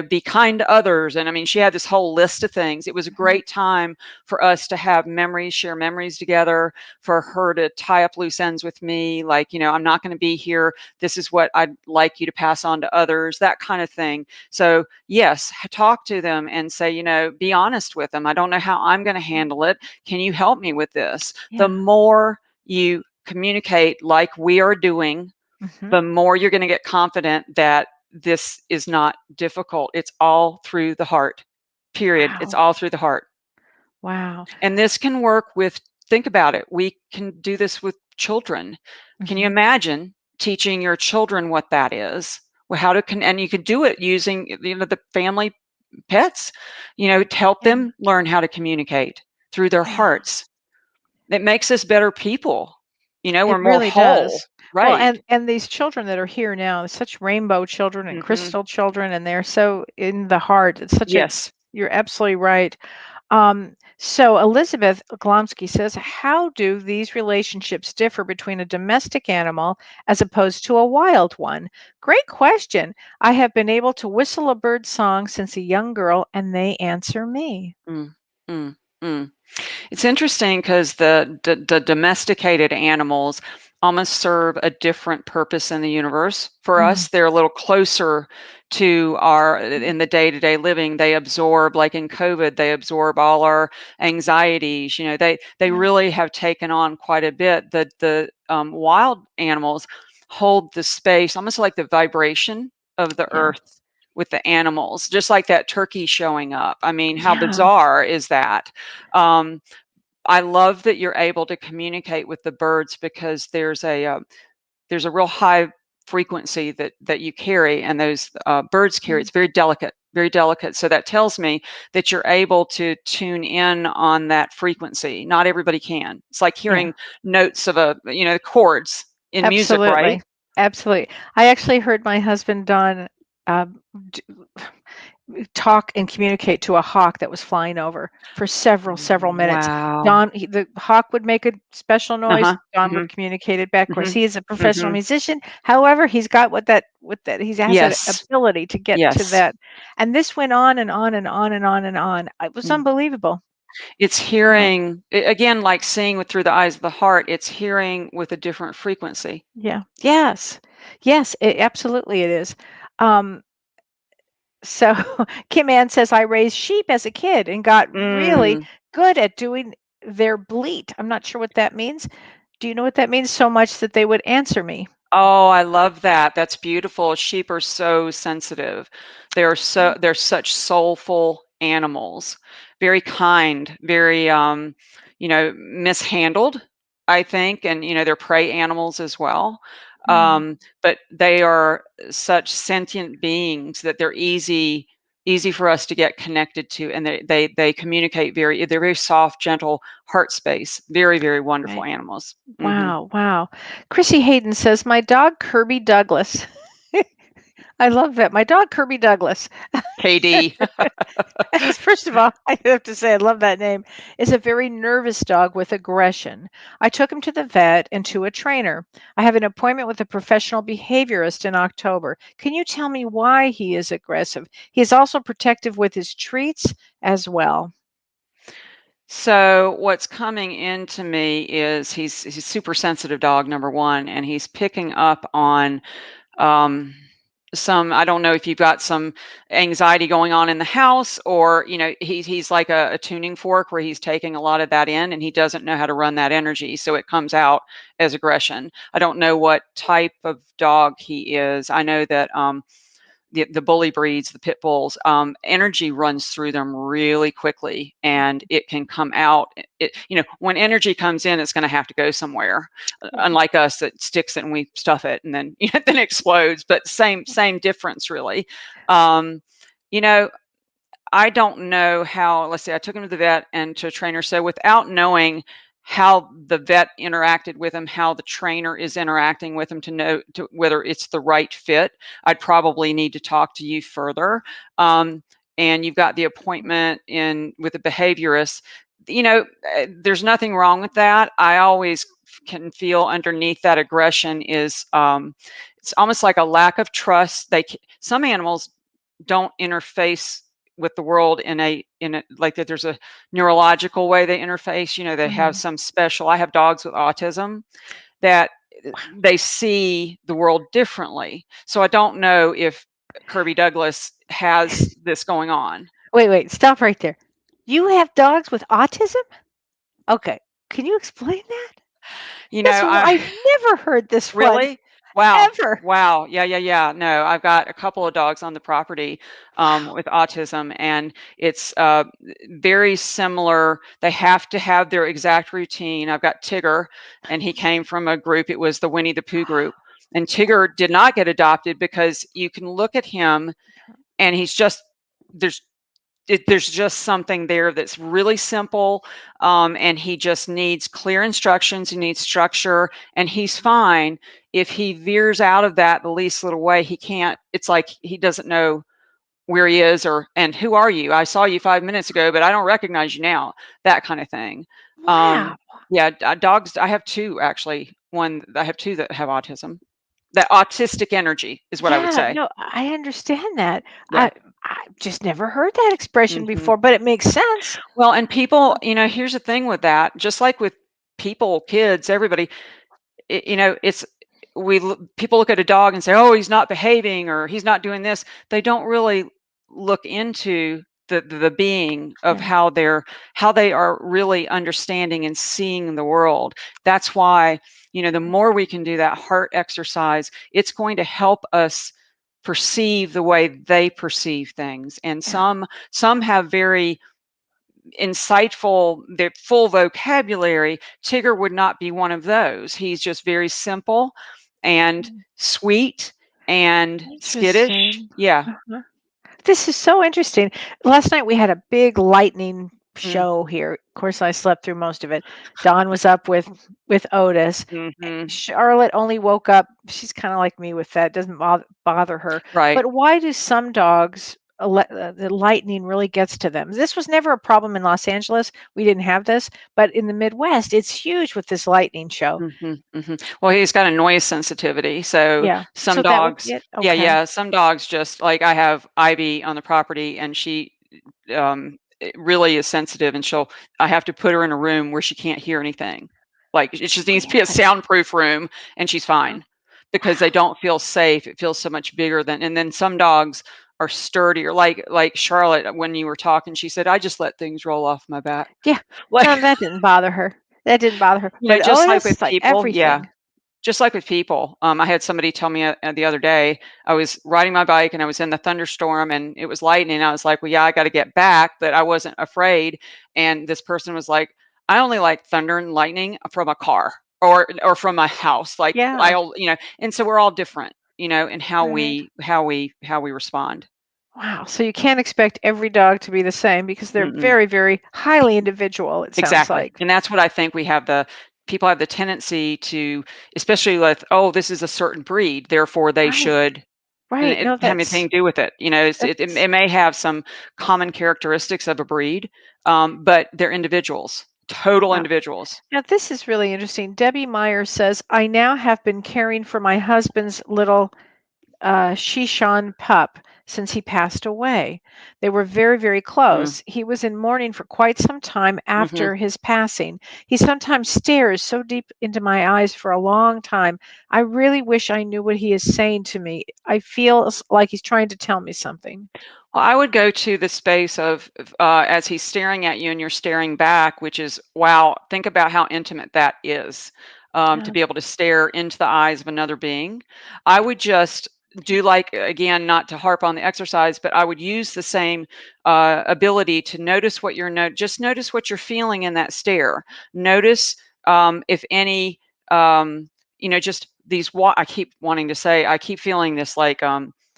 be kind to others. And I mean, she had this whole list of things. It was a Mhm. great time for us to have memories, share memories together, for her to tie up loose ends with me, like, I'm not going to be here. This is what I'd like you to pass on to others, that kind of thing. So, yes, talk to them and say, be honest with them. I don't know how I'm going to handle it. Can you help me with this? The Yeah. more you communicate like we are doing, Mhm. the more you're going to get confident that this is not difficult. It's all through the heart, period. It's Wow. all through the heart. Wow. And this can work with, think about it, we can do this with children. Can you Mhm. imagine teaching your children what that is? Well, and you could do it using, the family pets, to help Yeah. them learn how to communicate through their Yeah. hearts. It makes us better people. We're It more really whole. does. Well, Right. and these children that are here now, such rainbow children and Hmm. crystal children, and they're so in the heart. It's such a, Yes. you're absolutely right. So Elizabeth Glomsky says, how do these relationships differ between a domestic animal as opposed to a wild one? Great question. I have been able to whistle a bird song since a young girl, and they answer me. Mm, mm, mm. It's interesting because the domesticated animals almost serve a different purpose in the universe. For Mm, us, they're a little closer to our in the day-to-day living. They absorb, like in COVID, they absorb all our anxieties. They yeah, really have taken on quite a bit. The wild animals hold the space, almost like the vibration of the yeah, earth with the animals, just like that turkey showing up. I mean, how yeah. bizarre is that? Um, I love that you're able to communicate with the birds because there's there's a real high frequency that you carry, and those birds carry. It's very delicate, very delicate. So that tells me that you're able to tune in on that frequency. Not everybody can. It's like hearing notes of the chords in music, right? Absolutely. Absolutely. I actually heard my husband Don d- talk and communicate to a hawk that was flying over for several minutes. Wow. Don, the hawk would make a special noise. Uh-huh. Don Hmm. would communicate it back. Of course, Hmm. he is a professional Hmm. musician. However, he's got he has that Yes. ability to get to Yes. that. And this went on and on and on and on and on. It was Mm. unbelievable. It's Yeah. hearing, again, like seeing with through the eyes of the heart, it's hearing with a different frequency. Yeah. Yes. Yes, absolutely it is. Um, So Kim Ann says, I raised sheep as a kid and got really Mm. good at doing their bleat. I'm not sure what that means. Do you know what that means? So much that they would answer me. Oh, I love that. That's beautiful. Sheep are so sensitive. They're such soulful animals. Very kind, very mishandled, I think, and they're prey animals as well. Mm, But they are such sentient beings that they're easy for us to get connected to, and they communicate they're very soft, gentle heart space. Very, very wonderful right. animals. Hmm. Wow, wow. Chrissy Hayden says, my dog Kirby Douglas. I love that. My dog Kirby Douglas. KD. First of all, I have to say I love that name. Is a very nervous dog with aggression. I took him to the vet and to a trainer. I have an appointment with a professional behaviorist in October. Can you tell me why he is aggressive? He is also protective with his treats as well. So what's coming into me is he's a super sensitive dog, number one, and he's picking up on um, I don't know if you've got some anxiety going on in the house, or he's like a tuning fork where he's taking a lot of that in, and he doesn't know how to run that energy, so it comes out as aggression. I don't know what type of dog he is. I know that the bully breeds, the pit bulls, energy runs through them really quickly, and it can come out. When energy comes in, it's going to have to go somewhere. Right. Unlike us, that sticks it and we stuff it, and then then it explodes. But same difference, really. Um, you know, I don't know how, let's say I took him to the vet and to a trainer. So without knowing how the vet interacted with him, how the trainer is interacting with him to know whether it's the right fit, I'd probably need to talk to you further. And you've got the appointment in with a behaviorist. There's nothing wrong with that. I always can feel underneath that aggression is it's almost like a lack of trust. Some animals don't interface with the world in a like that there's a neurological way they interface. They have Mhm. some special. I have dogs with autism that they see the world differently. So I don't know if Kirby Douglas has this going on. Wait, stop right there. You have dogs with autism? Okay. Can you explain that? I I've never heard this one Really? Wow. ever. Wow. Yeah, yeah, yeah. No, I've got a couple of dogs on the property with autism, and it's very similar. They have to have their exact routine. I've got Tigger, and he came from a group, it was the Winnie the Pooh group. And Tigger did not get adopted because you can look at him and there's there's just something there that's really simple, and he just needs clear instructions. He needs structure, and he's fine. If he veers out of that the least little way, he can't. It's like he doesn't know where he is, and who are you? I saw you 5 minutes ago, but I don't recognize you now. That kind of thing. Wow. Yeah, dogs. I have two actually. I have two that have autism. That autistic energy is what I would Yeah, say. no, I understand that. Yeah. I just never heard that expression Hmm. before, but it makes sense. Well, and people, here's the thing with that, just like with people, kids, everybody, it's people look at a dog and say, "Oh, he's not behaving or he's not doing this." They don't really look into the being of Yeah. how they are really understanding and seeing the world. That's why, the more we can do that heart exercise, it's going to help us perceive the way they perceive things. And Yeah. some have very insightful, their full vocabulary. Tigger would not be one of those. He's just very simple, and sweet and skittish. Interesting. Yeah. Uh-huh. This is so interesting. Last night we had a big lightning show here. Of course, I slept through most of it. Dawn was up with Otis. Mm-hmm. Charlotte only woke up. She's kind of like me with that. Doesn't bother her. Right. But why do some dogs the lightning really gets to them? This was never a problem in Los Angeles. We didn't have this, but in the Midwest, it's huge with this lightning show. Well, he's got a noise sensitivity, so Yeah. some So that would dogs, be it. yeah, Okay. yeah, some dogs just like I have Ivy on the property, and she really is sensitive, and I have to put her in a room where she can't hear anything. Like it just needs to be a Really? soundproof room, and she's Huh. fine because they Wow. don't feel safe. It feels so much bigger than, and then some dogs are sturdier. Like Charlotte, when you were talking, she said, "I just let things roll off my back." Yeah. Like, No, that didn't bother her. That didn't bother her. But just like with Otis, like people, yeah. everything. Just like with people, I had somebody tell me the other day, I was riding my bike and I was in the thunderstorm and it was lightning. I was like, well, yeah, I got to get back, but I wasn't afraid. And this person was like, I only like thunder and lightning from a car or from my house. Like Yeah. and so we're all different, in how Right. we respond. Wow. So you can't expect every dog to be the same because they're Mm-mm. very, very highly individual, it sounds Exactly. like. And that's what I think people have the tendency to, especially with, oh, this is a certain breed, therefore they Right. should. And Right. it No, doesn't have anything to do with it. that's It may have some common characteristics of a breed, but they're individuals, total wow. individuals. Now this is really interesting. Debbie Meyer says, I now have been caring for my husband's little Shishan pup since he passed away. They were very, very Mm, close. He was in mourning for quite some time mhm. after his passing. He sometimes stares so deep into my eyes for a long time. I really wish I knew what he is saying to me. I feel like he's trying to tell me something. Well, I would go to the space of as he's staring at you and you're staring back, which is, wow, think about how intimate that is, to Yeah. be able to stare into the eyes of another being. I would just do like, again, not to harp on the exercise, but I would use the same ability to notice what just notice what you're feeling in that stare. Notice if any, just I keep wanting to say, I keep feeling this like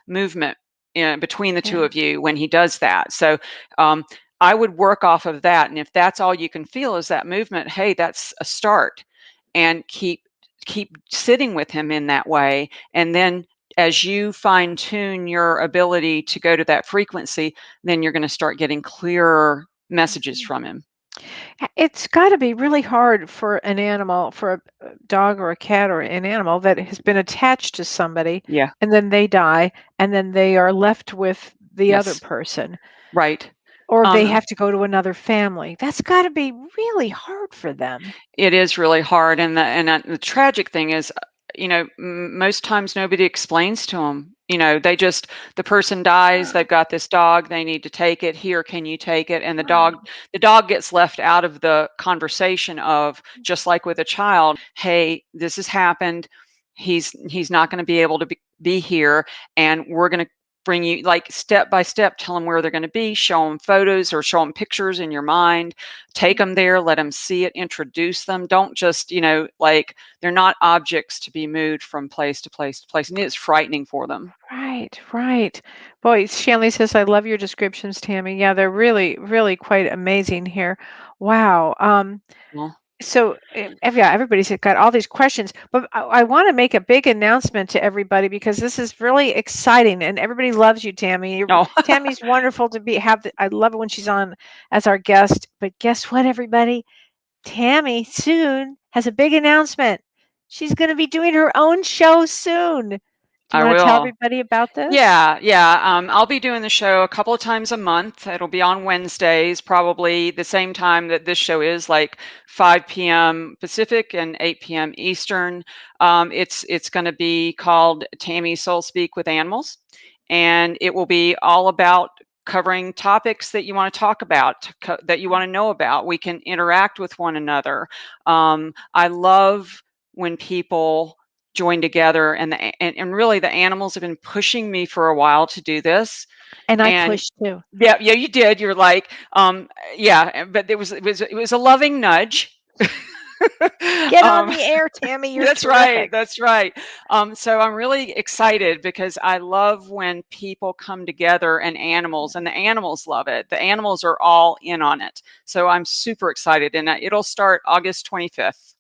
movement between the two Yeah. of you when he does that. So um, I would work off of that, and if that's all you can feel is that movement, hey, that's a start, and keep sitting with him in that way, and then as you fine tune your ability to go to that frequency, then you're going to start getting clearer messages Mhm. from him. It's got to be really hard for an animal, for a dog or a cat or an animal that has been attached to somebody Yeah. and then they die and then they are left with the other Yes. person Right. or they Um, have to go to another family. That's got to be really hard for them. It is really hard, and the tragic thing is, most times nobody explains to them. The person dies, they've got this dog, they need to take it. Here, can you take it? And Wow. the dog gets left out of the conversation of, just like with a child, hey, this has happened. He's not going to be able to be here, and we're going to bring you, like, step by step, tell them where they're going to be, show them photos or show them pictures in your mind. Take them there, let them see it, introduce them. Don't just, like, they're not objects to be moved from place to place to place. And it's frightening for them. Right, right. Boy, Shanley says, I love your descriptions, Tammy. Yeah, they're really, really quite amazing here. Wow. Well, So, yeah, everybody's got all these questions, but I want to make a big announcement to everybody because this is really exciting, and everybody loves you, Tammy. no. Tammy's wonderful to I love it when she's on as our guest. But guess what, everybody? Tammy soon has a big announcement. She's going to be doing her own show soon. Do you I want to tell will. everybody about this? Yeah, yeah. I'll be doing the show a couple of times a month. It'll be on Wednesdays, probably the same time that this show is, like 5 p.m. Pacific and 8 p.m. Eastern. It's going to be called Tammy Soul Speak with Animals, and it will be all about covering topics that you want to talk about, that you want to know about. We can interact with one another. I love when people join together, and really the animals have been pushing me for a while to do this. And I And pushed too. yeah, yeah, you did. You're like, yeah, but it was a loving nudge. Get on the air, Tami. You're That's terrific. right. That's right. So I'm really excited because I love when people come together and the animals love it. The animals are all in on it. So I'm super excited, and it'll start August 25th.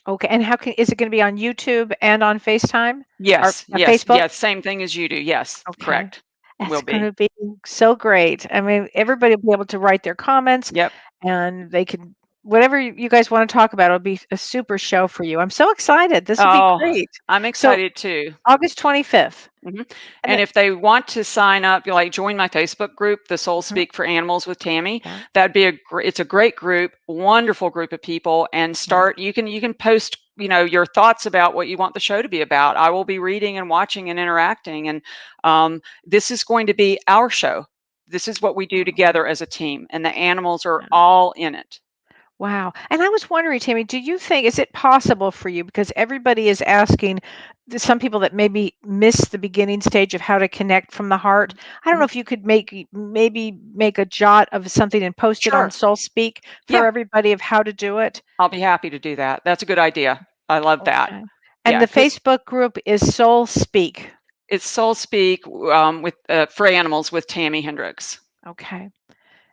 Okay, and is it going to be on YouTube and on FaceTime or Yes, yes, Facebook? yes. Same thing as you do. Yes, Okay. correct. That's Will going be. to be so great. I mean, everybody will be able to write their comments Yep. and they can, whatever you guys want to talk about, it'll be a super show for you. I'm so excited. This will be Oh, great. I'm So excited too. August 25th. Mhm. And And then, if they want to sign up, like join my Facebook group, The Soul uh, Speak for Animals with Tami, yeah, that'd be it's a great group, wonderful group of people. And yeah. you can post, your thoughts about what you want the show to be about. I will be reading and watching and interacting. And this is going to be our show. This is what we do Oh, together as a team, and the animals are yeah. all in it. Wow. And I was wondering, Tammy, do you think, is it possible for you, because everybody is asking, some people that maybe miss the beginning stage of how to connect from the heart. I don't know Mhm. if you could maybe make a jot of something and post it on Sure. Soul Speak for Yeah, everybody of how to do it. I'll be happy to do that. That's a good idea. I love that. Okay. And Yeah, the because Facebook group is Soul Speak. it's Soul Speak with for animals with Tami Hendrix. Okay.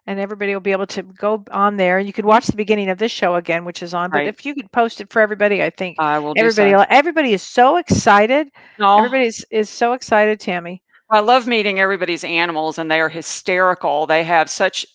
And everybody will be able to go on there. You could Mhm. watch the beginning of this show again, which is on. But Right. if you could post it for everybody, I think I will do so. everybody is so excited. Oh, Everybody is so excited, Tammy. I love meeting everybody's animals, and they are hysterical. They have such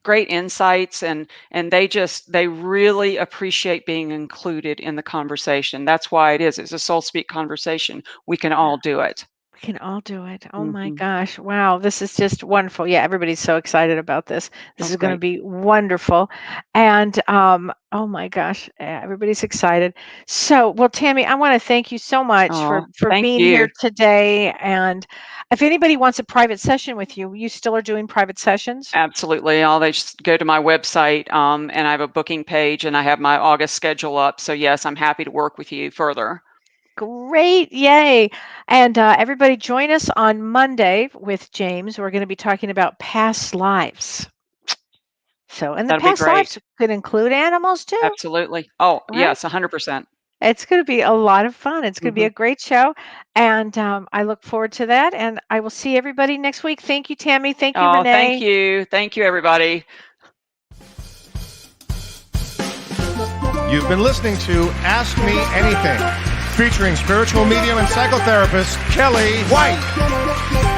great insights, and they really appreciate being included in the conversation. That's why it's a soul speak conversation. We can all do it. We can all do it. Oh my Hmm. gosh. Wow. This is just wonderful. Yeah, everybody's so excited about this. This Oh, is going to great. be wonderful. And oh my gosh, everybody's excited. So, well, Tammy, I want to thank you so much Oh, for thank being you. here today. And if anybody wants a private session with you, you still are doing private sessions? Absolutely. They just go to my website, and I have a booking page, and I have my August schedule up. So yes, I'm happy to work with you further. Great. Yay. And everybody join us on Monday with James. We're going to be talking about past lives. So, and the That'll be past lives great. could include animals too, Absolutely. Oh, right? yes, 100%. It's going to be a lot of fun. It's going to be Hmm. a great show. And I look forward to that. And I will see everybody next week. Thank you, Tammy. Thank you, Oh, thank Renee. you. Thank you, everybody. You've been listening to Ask Me Anything, featuring spiritual medium and psychotherapist Kellee White.